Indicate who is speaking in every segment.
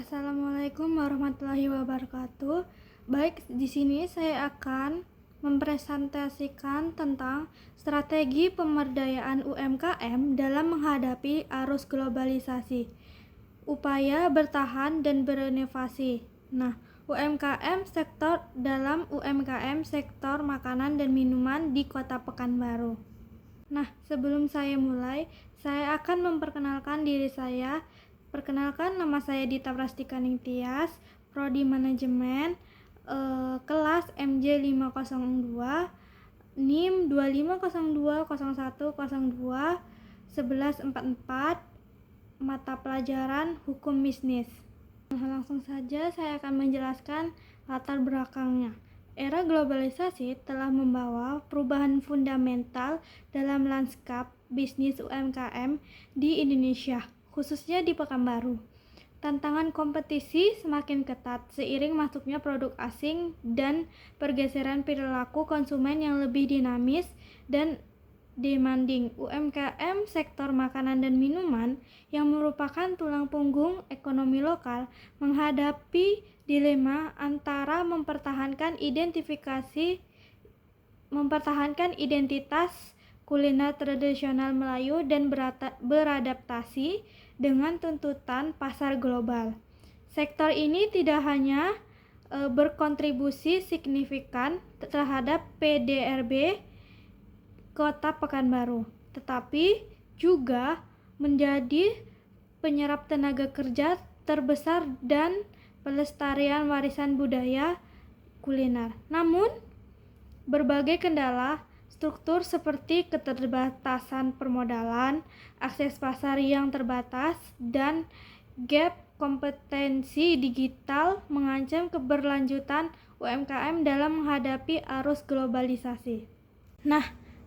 Speaker 1: Assalamualaikum warahmatullahi wabarakatuh. Baik, di sini saya akan mempresentasikan tentang strategi pemberdayaan UMKM dalam menghadapi arus globalisasi, upaya bertahan dan berinovasi. UMKM sektor makanan dan minuman di Kota Pekanbaru. Sebelum saya mulai, saya akan memperkenalkan diri saya. Perkenalkan, nama saya Dita Prastika Ningtyas, Prodi Manajemen, kelas MJ 502, NIM 250201021144, mata pelajaran Hukum Bisnis. Langsung saja saya akan menjelaskan latar belakangnya. Era globalisasi telah membawa perubahan fundamental dalam lanskap bisnis UMKM di Indonesia, khususnya di Pekanbaru. Tantangan kompetisi semakin ketat seiring masuknya produk asing dan pergeseran perilaku konsumen yang lebih dinamis dan demanding. UMKM sektor makanan dan minuman yang merupakan tulang punggung ekonomi lokal menghadapi dilema antara mempertahankan identitas kuliner tradisional Melayu dan beradaptasi dengan tuntutan pasar global. Sektor ini tidak hanya berkontribusi signifikan terhadap PDRB Kota Pekanbaru, tetapi juga menjadi penyerap tenaga kerja terbesar dan pelestarian warisan budaya kuliner. Namun, berbagai kendala struktur seperti keterbatasan permodalan, akses pasar yang terbatas, dan gap kompetensi digital mengancam keberlanjutan UMKM dalam menghadapi arus globalisasi.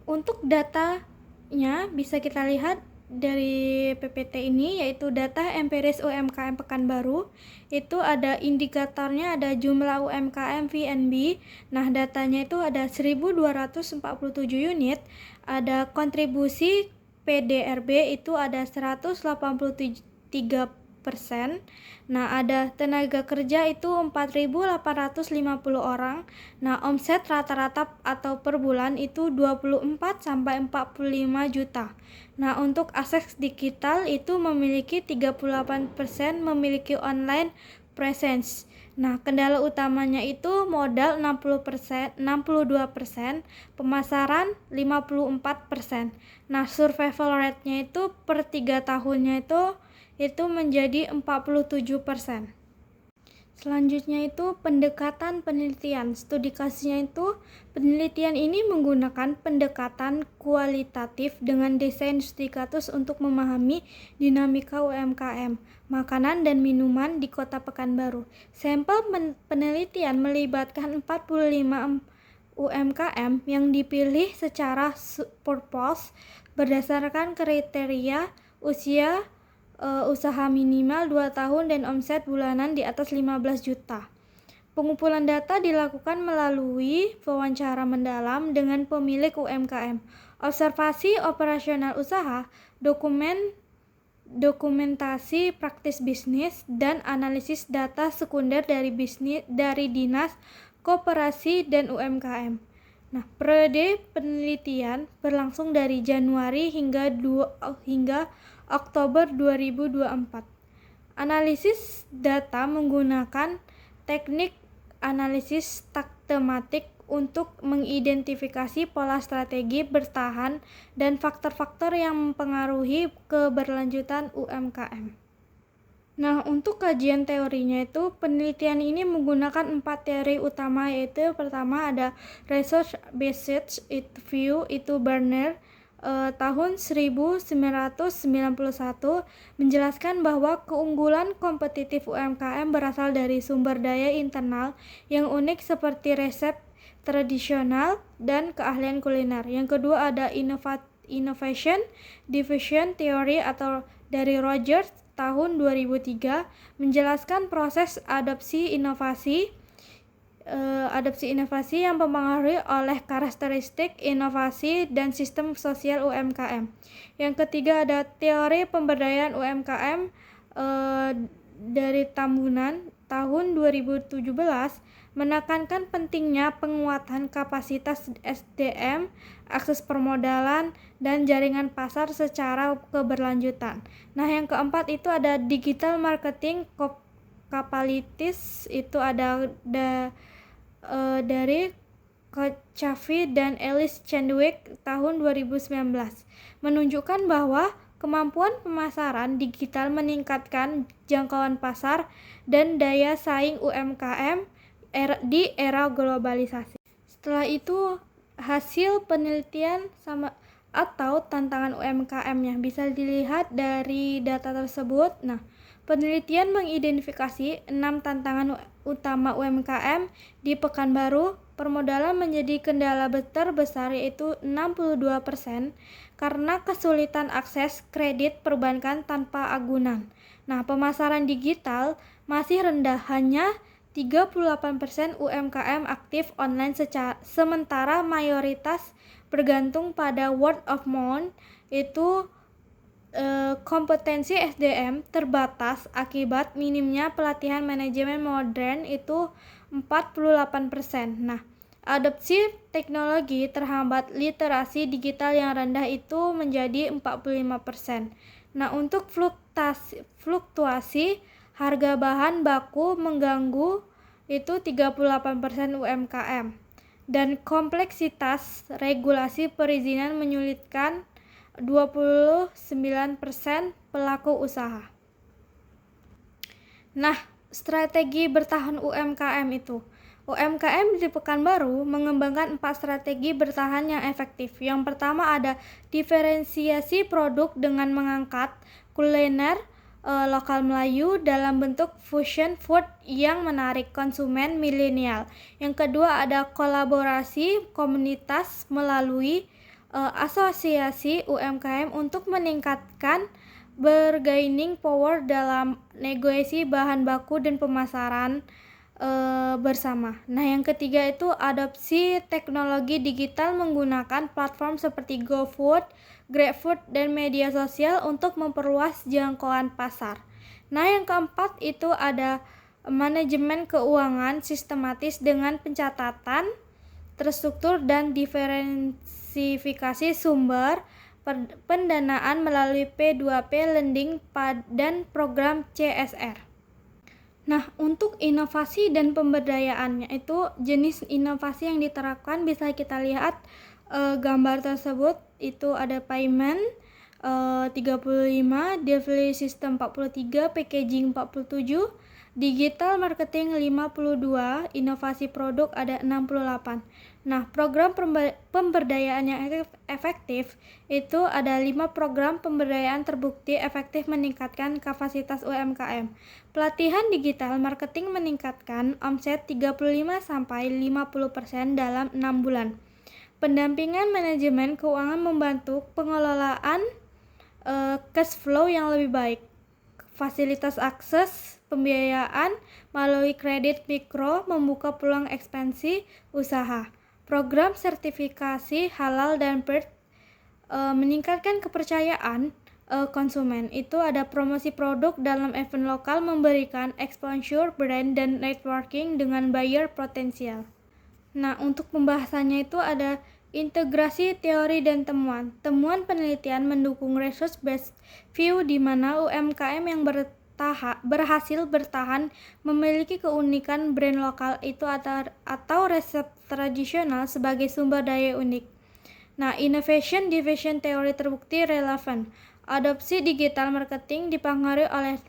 Speaker 1: Untuk datanya bisa kita lihat dari PPT ini, yaitu data empiris UMKM Pekanbaru. Itu ada indikatornya, ada jumlah UMKM VNB. Datanya itu ada 1247 unit, ada kontribusi PDRB itu ada 183%. Ada tenaga kerja itu 4.850 orang. Omset rata-rata atau per bulan itu 24 sampai 45 juta. Untuk akses digital itu memiliki 38% memiliki online presence. Kendala utamanya itu modal 62%, pemasaran 54%. Survival rate-nya itu per 3 tahunnya itu menjadi 47%. Selanjutnya itu pendekatan penelitian. Studi kasusnya itu penelitian ini menggunakan pendekatan kualitatif dengan desain studi kasus untuk memahami dinamika UMKM makanan dan minuman di Kota Pekanbaru. Sampel penelitian melibatkan 45 UMKM yang dipilih secara purpose berdasarkan kriteria usia usaha minimal 2 tahun dan omset bulanan di atas 15 juta. Pengumpulan data dilakukan melalui wawancara mendalam dengan pemilik UMKM, observasi operasional usaha, dokumentasi praktis bisnis, dan analisis data sekunder dari dinas, koperasi, dan UMKM. Periode penelitian berlangsung dari Januari hingga Oktober 2024. Analisis data menggunakan teknik analisis tematik untuk mengidentifikasi pola strategi bertahan dan faktor-faktor yang mempengaruhi keberlanjutan UMKM. Untuk kajian teorinya itu, penelitian ini menggunakan 4 teori utama, yaitu pertama ada research based view, itu Barner tahun 1991 menjelaskan bahwa keunggulan kompetitif UMKM berasal dari sumber daya internal yang unik seperti resep tradisional dan keahlian kuliner. Yang kedua ada innovation diffusion theory atau dari Rogers tahun 2003 menjelaskan proses adopsi inovasi yang mempengaruhi oleh karakteristik inovasi dan sistem sosial UMKM. Yang ketiga ada teori pemberdayaan UMKM dari Tambunan tahun 2017 menekankan pentingnya penguatan kapasitas SDM, akses permodalan, dan jaringan pasar secara keberlanjutan. Nah, yang keempat itu ada digital marketing capabilities, itu ada dari Chaffee dan Alice Chadwick tahun 2019, menunjukkan bahwa kemampuan pemasaran digital meningkatkan jangkauan pasar dan daya saing UMKM di era globalisasi. Setelah itu, hasil penelitian atau tantangan UMKM-nya bisa dilihat dari data tersebut. Nah, penelitian mengidentifikasi 6 tantangan utama UMKM di Pekanbaru. Permodalan menjadi kendala terbesar, yaitu 62%, karena kesulitan akses kredit perbankan tanpa agunan. Nah, pemasaran digital masih rendah, hanya 38% UMKM aktif online sementara mayoritas bergantung pada word of mouth. Itu kompetensi SDM terbatas akibat minimnya pelatihan manajemen modern, itu 48%. Nah, adopsi teknologi terhambat, literasi digital yang rendah itu menjadi 45%. Nah, untuk fluktuasi harga bahan baku mengganggu, itu 38% UMKM. Dan kompleksitas regulasi perizinan menyulitkan 29% pelaku usaha. Nah, strategi bertahan UMKM itu. UMKM di Pekanbaru mengembangkan 4 strategi bertahan yang efektif. Yang pertama ada diferensiasi produk dengan mengangkat kuliner lokal Melayu dalam bentuk fusion food yang menarik konsumen milenial. Yang kedua ada kolaborasi komunitas melalui asosiasi UMKM untuk meningkatkan bargaining power dalam negosiasi bahan baku dan pemasaran bersama. Nah, yang ketiga itu adopsi teknologi digital menggunakan platform seperti GoFood, GrabFood, dan media sosial untuk memperluas jangkauan pasar. Nah, yang keempat itu ada manajemen keuangan sistematis dengan pencatatan terstruktur dan diversifikasi sumber pendanaan melalui P2P lending dan program CSR. Nah, untuk inovasi dan pemberdayaannya itu jenis inovasi yang diterapkan bisa kita lihat gambar tersebut. Itu ada payment 35, delivery system 43, packaging 47, digital marketing 52, inovasi produk ada 68. Nah, program pemberdayaan yang efektif itu ada 5 program pemberdayaan terbukti efektif meningkatkan kapasitas UMKM. Pelatihan digital marketing meningkatkan omset 35-50% dalam 6 bulan. Pendampingan manajemen keuangan membantu pengelolaan cash flow yang lebih baik. Fasilitas akses pembiayaan melalui kredit mikro membuka peluang ekspansi usaha. Program sertifikasi halal dan PERT meningkatkan kepercayaan konsumen. Itu ada promosi produk dalam event lokal, memberikan exposure brand dan networking dengan buyer potensial. Nah, untuk pembahasannya itu ada integrasi teori dan temuan. Temuan penelitian mendukung research based view di mana UMKM yang berhasil bertahan memiliki keunikan brand lokal itu atau resep tradisional sebagai sumber daya unik. Nah, innovation division teori terbukti relevan. Adopsi digital marketing dipengaruhi oleh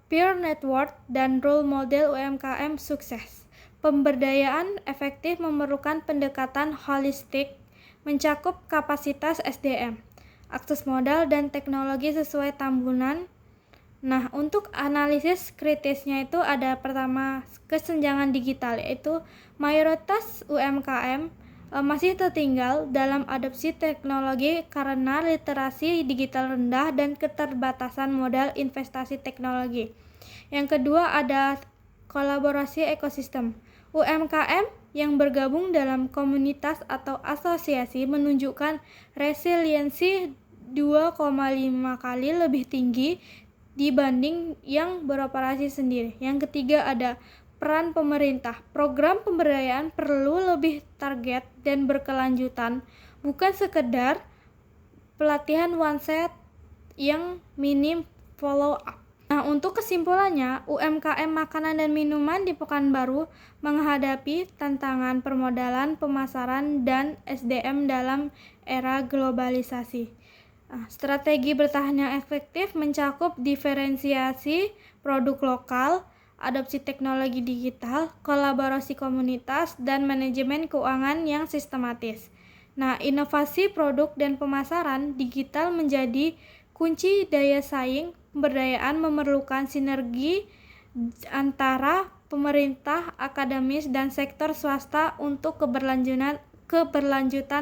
Speaker 1: peer network dan role model UMKM sukses. Pemberdayaan efektif memerlukan pendekatan holistik mencakup kapasitas SDM, akses modal, dan teknologi sesuai Tambunan. Nah, untuk analisis kritisnya itu ada pertama kesenjangan digital, yaitu mayoritas UMKM masih tertinggal dalam adopsi teknologi karena literasi digital rendah dan keterbatasan modal investasi teknologi. Yang kedua ada kolaborasi ekosistem. UMKM yang bergabung dalam komunitas atau asosiasi menunjukkan resiliensi 2,5 kali lebih tinggi dibanding yang beroperasi sendiri. Yang ketiga ada peran pemerintah. Program pemberdayaan perlu lebih target dan berkelanjutan, bukan sekedar pelatihan one set yang minim follow up. Nah, untuk kesimpulannya, UMKM makanan dan minuman di Pekanbaru menghadapi tantangan permodalan, pemasaran, dan SDM dalam era globalisasi. Strategi bertahan yang efektif mencakup diferensiasi produk lokal, adopsi teknologi digital, kolaborasi komunitas, dan manajemen keuangan yang sistematis. Nah, inovasi produk dan pemasaran digital menjadi kunci daya saing. Pemberdayaan memerlukan sinergi antara pemerintah, akademis, dan sektor swasta untuk keberlanjutan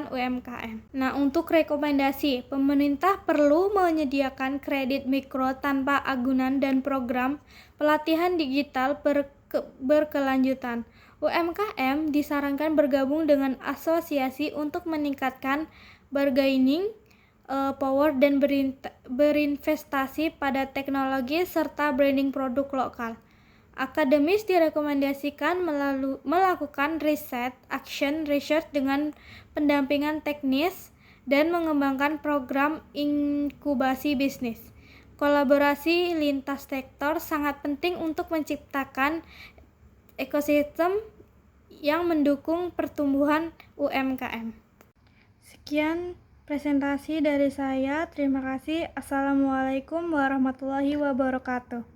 Speaker 1: UMKM. Nah, untuk rekomendasi, pemerintah perlu menyediakan kredit mikro tanpa agunan dan program pelatihan digital berkelanjutan. UMKM disarankan bergabung dengan asosiasi untuk meningkatkan bargaining power dan berinvestasi pada teknologi serta branding produk lokal. Akademis direkomendasikan melakukan riset, action research dengan pendampingan teknis dan mengembangkan program inkubasi bisnis. Kolaborasi lintas sektor sangat penting untuk menciptakan ekosistem yang mendukung pertumbuhan UMKM. Sekian presentasi dari saya. Terima kasih. Assalamualaikum warahmatullahi wabarakatuh.